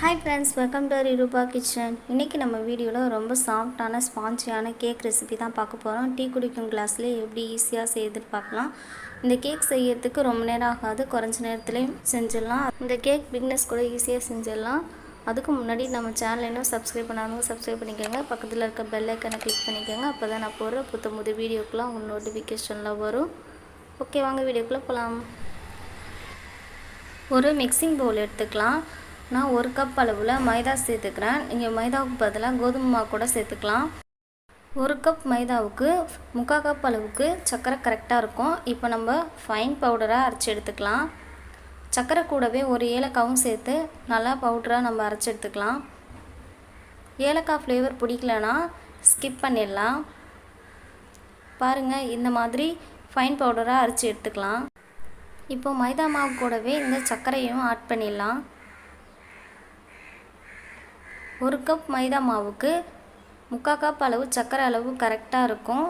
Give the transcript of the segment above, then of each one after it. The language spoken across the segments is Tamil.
Hi friends, welcome to Rupa Kitchen. இன்னைக்கு நம்ம வீடியோல ரொம்ப சாஃப்ட்டான ஸ்பாஞ்சியான கேக் ரெசிபி தான் பார்க்க போறோம். டீ குடிக்கும் கிளாஸ்ல எப்படி ஈஸியா செய்துட்டு பார்க்கலாம். இந்த கேக் செய்யிறதுக்கு ரொம்ப நேரம் ஆகாது, குறைஞ்ச நேரத்திலே செஞ்சிடலாம். இந்த கேக் பிகினர்ஸ் கூட ஈஸியா செஞ்சிடலாம். அதுக்கு முன்னாடி நம்ம சேனலை இன்னும் சப்ஸ்கிரைப் பண்ணாதவங்க சப்ஸ்கிரைப் பண்ணிக்கோங்க. பக்கத்துல இருக்க பெல் ஐகானை கிளிக் பண்ணிக்கோங்க. அப்பதான் நான் போடுற புது வீடியோக்குலாம் உங்களுக்கு நோட்டிஃபிகேஷன்ல வரும். ஓகே, வாங்க வீடியோக்குள்ள போலாம். ஒரு மிக்சிங் பவுல் எடுத்துக்கலாம். நான் 1 கப் அளவுல மைதா சேர்த்துக்கிறேன். நீங்க மைதாவுக்கு பதிலாக கோதுமை மாவு கூட சேர்த்துக்கலாம். 1 கப் மைதாவுக்கு 3/4 கப் அளவுக்கு சர்க்கரை கரெக்டாக இருக்கும். இப்போ நம்ம ஃபைன் பவுடராக அரைச்சி எடுத்துக்கலாம். சர்க்கரை கூடவே ஒரு ஏலக்காவும் சேர்த்து நல்லா பவுடராக நம்ம அரைச்சி எடுத்துக்கலாம். ஏலக்காய் ஃப்ளேவர் பிடிக்கலனா ஸ்கிப் பண்ணிடலாம். பாருங்கள், இந்த மாதிரி ஃபைன் பவுடராக அரைச்சி எடுத்துக்கலாம். இப்போ மைதா மாவு கூடவே இந்த சர்க்கரையும் ஆட் பண்ணிடலாம். 1 கப் மைதா மாவுக்கு 3/4 கப் அளவு சர்க்கரை அளவு கரெக்டாக இருக்கும்.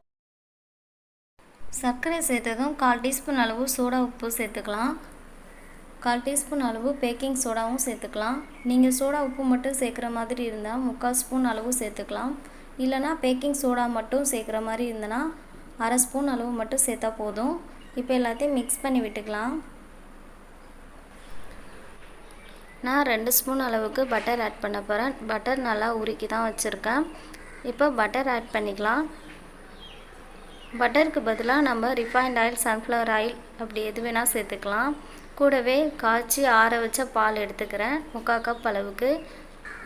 சர்க்கரை சேர்த்ததும் 1/4 டீஸ்பூன் அளவு சோடா உப்பு சேர்த்துக்கலாம். 1/4 டீஸ்பூன் அளவு பேக்கிங் சோடாவும் சேர்த்துக்கலாம். நீங்கள் சோடா உப்பு மட்டும் சேர்க்குற மாதிரி இருந்தால் 3/4 ஸ்பூன் அளவு சேர்த்துக்கலாம். இல்லைனா பேக்கிங் சோடா மட்டும் சேர்க்குற மாதிரி இருந்தனா 1/2 ஸ்பூன் அளவு மட்டும் சேர்த்தா போதும். இப்போ எல்லாத்தையும் மிக்ஸ் பண்ணி விட்டுக்கலாம். நான் 2 ஸ்பூன் அளவுக்கு பட்டர் ஆட் பண்ண போகிறேன். பட்டர் நல்லா உருக்கி தான் வச்சுருக்கேன். இப்போ பட்டர் ஆட் பண்ணிக்கலாம். பட்டருக்கு பதிலாக நம்ம ரிஃபைண்ட் ஆயில், சன்ஃப்ளவர் ஆயில் அப்படி எது வேணால் சேர்த்துக்கலாம். கூடவே காய்ச்சி ஆற வச்ச பால் எடுத்துக்கிறேன். 3/4 கப் அளவுக்கு.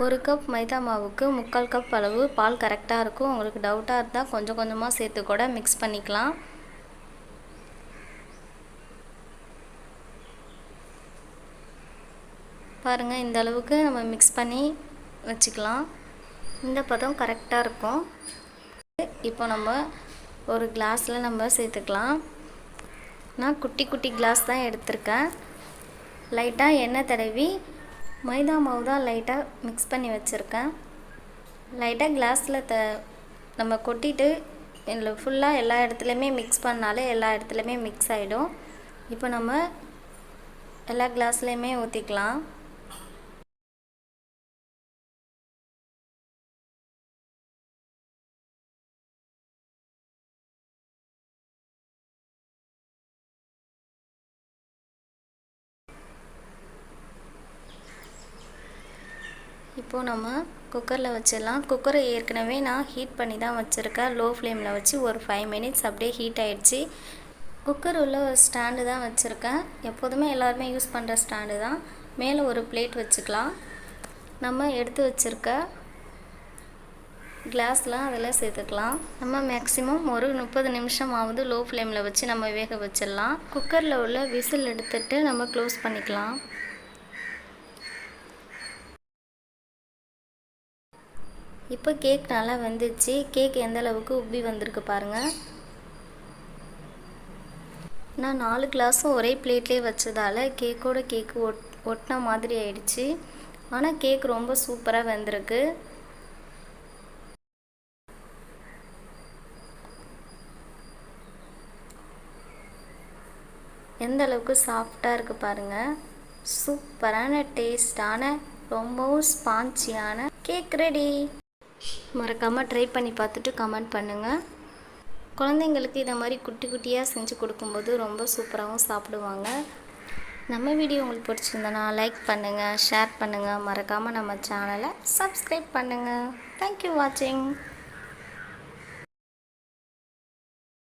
1 கப் மைதா மாவுக்கு 3/4 கப் அளவு பால் கரெக்டாக இருக்கும். உங்களுக்கு டவுட்டாக இருந்தால் கொஞ்சம் கொஞ்சமாக சேர்த்து கூட மிக்ஸ் பண்ணிக்கலாம். பாருங்கள், இந்த அளவுக்கு நம்ம மிக்ஸ் பண்ணி வச்சுக்கலாம். இந்த பதம் கரெக்டாக இருக்கும். இப்போ நம்ம ஒரு கிளாஸில் நம்ம சேர்த்துக்கலாம். நான் குட்டி கிளாஸ் தான் எடுத்திருக்கேன். லைட்டாக எண்ணெய் தடவி மைதா மாவு தான் லைட்டாக மிக்ஸ் பண்ணி வச்சுருக்கேன். லைட்டாக கிளாஸில் நம்ம கொட்டிட்டு இதில் ஃபுல்லாக எல்லா இடத்துலையுமே மிக்ஸ் பண்ணாலே எல்லா இடத்துலையுமே மிக்ஸ் ஆகிடும். இப்போ நம்ம எல்லா கிளாஸ்லேயுமே ஊற்றிக்கலாம். இப்போது நம்ம குக்கரில் வச்சிடலாம். குக்கரை ஏற்கனவே நான் ஹீட் பண்ணி தான் வச்சுருக்கேன். லோ ஃப்ளேமில் வச்சு ஒரு 5 மினிட்ஸ் அப்படியே ஹீட் ஆகிடுச்சு. குக்கர் உள்ள ஒரு ஸ்டாண்டு தான் வச்சுருக்கேன். எப்போதுமே எல்லாருமே யூஸ் பண்ணுற ஸ்டாண்டு தான். மேலே ஒரு பிளேட் வச்சுக்கலாம். நம்ம எடுத்து வச்சுருக்க கிளாஸ்லாம் அதில் சேர்த்துக்கலாம். நம்ம மேக்ஸிமம் ஒரு 30 நிமிஷமாவது லோ ஃப்ளேமில் வச்சு நம்ம வேக வச்சிடலாம். குக்கரில் உள்ள விசில் எடுத்துகிட்டு நம்ம க்ளோஸ் பண்ணிக்கலாம். இப்போ கேக் நல்லா வெந்துச்சு. கேக் எந்த அளவுக்கு உப்பி வந்திருக்கு பாருங்கள். நான் 4 கிளாஸும் ஒரே பிளேட்லேயே வச்சதால் கேக்கு ஒட்டின மாதிரி ஆயிடுச்சு. ஆனால் கேக் ரொம்ப சூப்பராக வெந்திருக்கு. எந்த அளவுக்கு சாஃப்டாக இருக்குது பாருங்கள். சூப்பரான டேஸ்டான ரொம்பவும் ஸ்பாஞ்சியான கேக் ரெடி. மறக்காமல் ட்ரை பண்ணி பார்த்துட்டு கமெண்ட் பண்ணுங்கள். குழந்தைங்களுக்கு இதை மாதிரி குட்டியாக செஞ்சு கொடுக்கும்போது ரொம்ப சூப்பராகவும் சாப்பிடுவாங்க. நம்ம வீடியோ உங்களுக்கு பிடிச்சிருந்தனா லைக் பண்ணுங்கள், ஷேர் பண்ணுங்கள். மறக்காமல் நம்ம சேனலை சப்ஸ்கிரைப் பண்ணுங்கள். தேங்க்யூ வாட்சிங்.